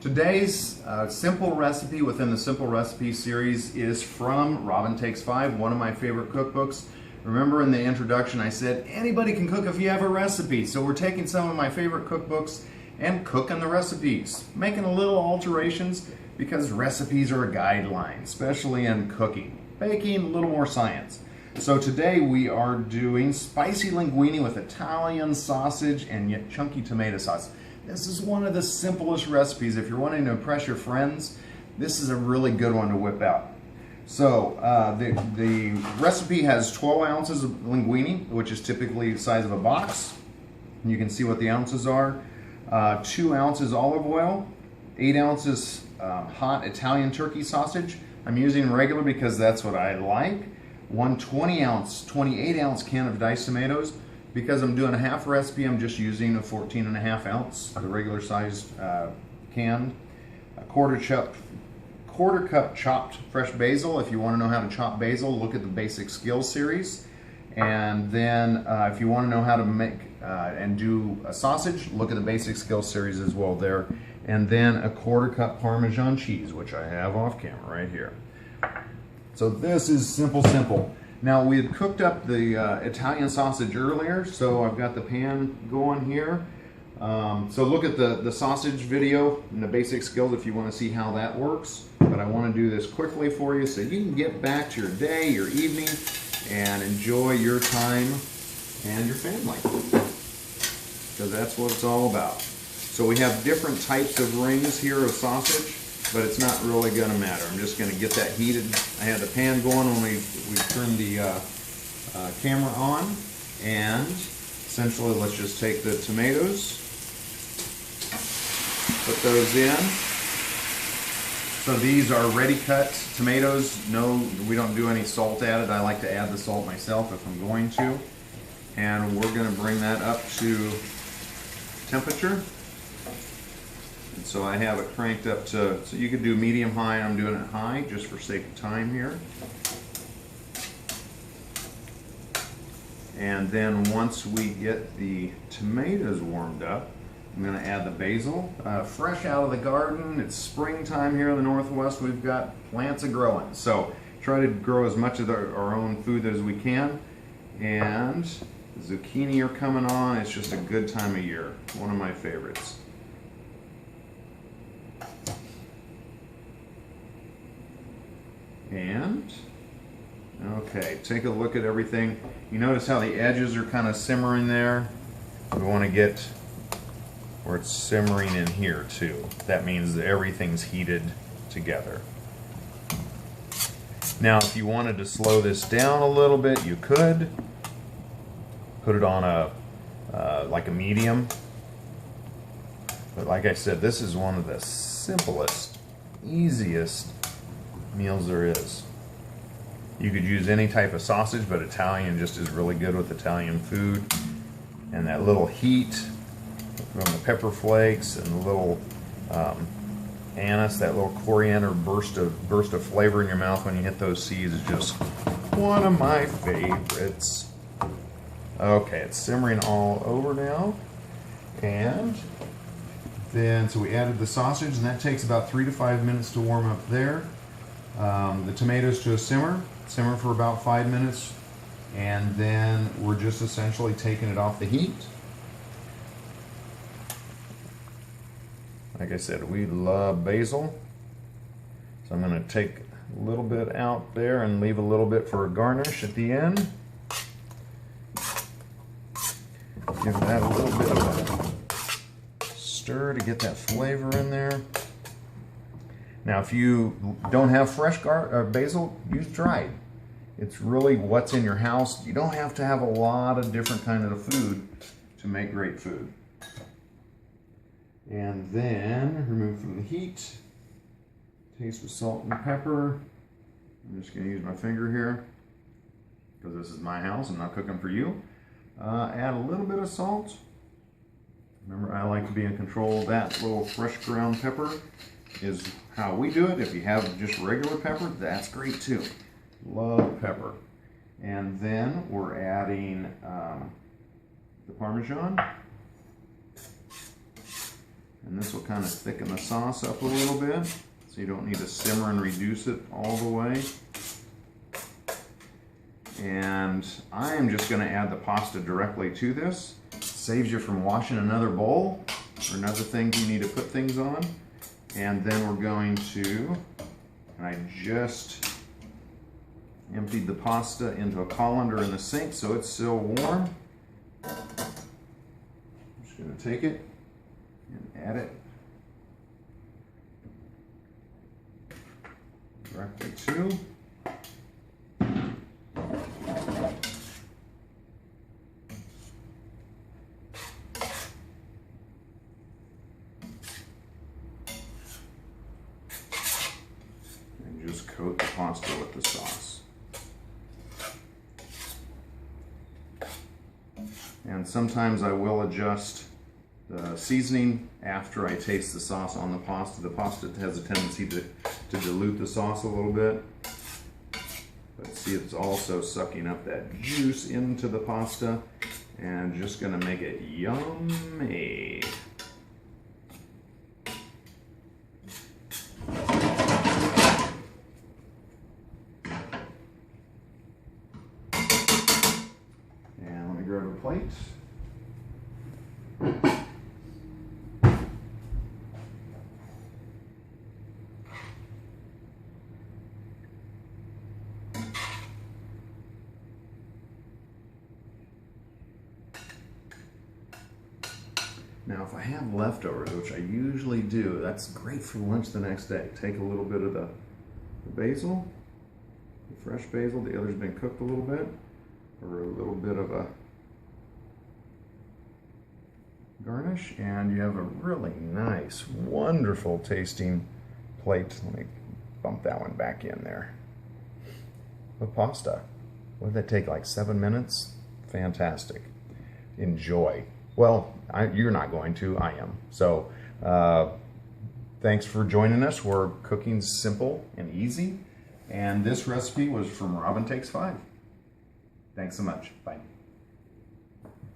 Today's simple recipe within the Simple Recipe series is from Robin Takes 5, one of my favorite cookbooks. Remember in the introduction I said anybody can cook if you have a recipe. So we're taking some of my favorite cookbooks and cooking the recipes, making a little alterations because recipes are a guideline, especially in cooking. Baking, a little more science. So today we are doing spicy linguini with Italian sausage and yet chunky tomato sauce. This is one of the simplest recipes. If you're wanting to impress your friends, this is a really good one to whip out. So the recipe has 12 ounces of linguini, which is typically the size of a box. You can see what the ounces are. 2 ounces olive oil, 8 ounces hot Italian turkey sausage. I'm using regular because that's what I like. 28 ounce can of diced tomatoes. Because I'm doing a half recipe, I'm just using a 14.5 ounce, the regular sized can. A quarter cup chopped fresh basil. If you want to know how to chop basil, look at the Basic Skills series. And then if you want to know how to make and do a sausage, look at the Basic Skills series as well there. And then a quarter cup Parmesan cheese, which I have off camera right here. So this is simple. Now we had cooked up the Italian sausage earlier, so I've got the pan going here. So look at the sausage video in the Basic Skills if you want to see how that works. But I want to do this quickly for you so you can get back to your day, your evening, and enjoy your time and your family. Because that's what it's all about. So we have different types of rings here of sausage, but it's not really going to matter. I'm just going to get that heated. I had the pan going when we turned the camera on, and essentially let's just take the tomatoes, put those in. So these are ready cut tomatoes. No, we don't do any salt added. I like to add the salt myself if I'm going to. And we're going to bring that up to temperature. And so I have it cranked up to, so you could do medium high, I'm doing it high just for sake of time here. And then once we get the tomatoes warmed up, I'm going to add the basil. Fresh out of the garden, it's springtime here in the Northwest, we've got plants growing. So try to grow as much of our own food as we can. And the zucchini are coming on, it's just a good time of year, one of my favorites. And, okay, take a look at everything. You notice how the edges are kind of simmering there? We want to get where it's simmering in here too. That means that everything's heated together. Now, if you wanted to slow this down a little bit, you could. Put it on like a medium. But like I said, this is one of the simplest, easiest meals there is. You could use any type of sausage, but Italian just is really good with Italian food. And that little heat from the pepper flakes and the little anise, that little coriander burst of flavor in your mouth when you hit those seeds is just one of my favorites. Okay, it's simmering all over now. And then, so we added the sausage, and that takes about 3 to 5 minutes to warm up there. The tomatoes to a simmer for about 5 minutes, and then we're just essentially taking it off the heat. Like I said, we love basil, so I'm going to take a little bit out there and leave a little bit for a garnish at the end. Give that a little bit of a stir to get that flavor in there. Now, if you don't have fresh basil, use dried. It's really what's in your house. You don't have to have a lot of different kinds of food to make great food. And then remove from the heat. Taste with salt and pepper. I'm just going to use my finger here because this is my house. I'm not cooking for you. Add a little bit of salt. Remember, I like to be in control of that. Little fresh ground pepper is how we do it. If you have just regular pepper, that's great too. Love pepper. And then we're adding the Parmesan. And this will kind of thicken the sauce up a little bit, so you don't need to simmer and reduce it all the way. And I am just going to add the pasta directly to this. Saves you from washing another bowl or another thing you need to put things on. And then we're going to, and I just emptied the pasta into a colander in the sink so it's still warm. I'm just going to take it and add it directly to. And just coat the pasta with the sauce. And sometimes I will adjust the seasoning after I taste the sauce on the pasta. The pasta has a tendency to dilute the sauce a little bit. But see, it's also sucking up that juice into the pasta and just gonna make it yummy. And let me grab a plate. Now, if I have leftovers, which I usually do, that's great for lunch the next day. Take a little bit of the basil, the fresh basil. The other's been cooked a little bit, or a little bit of a garnish, and you have a really nice, wonderful tasting plate. Let me bump that one back in there. With pasta. What did that take, like 7 minutes? Fantastic. Enjoy. Well, you're not going to, I am. So, thanks for joining us. We're cooking simple and easy. And this recipe was from Robin Takes 5. Thanks so much. Bye.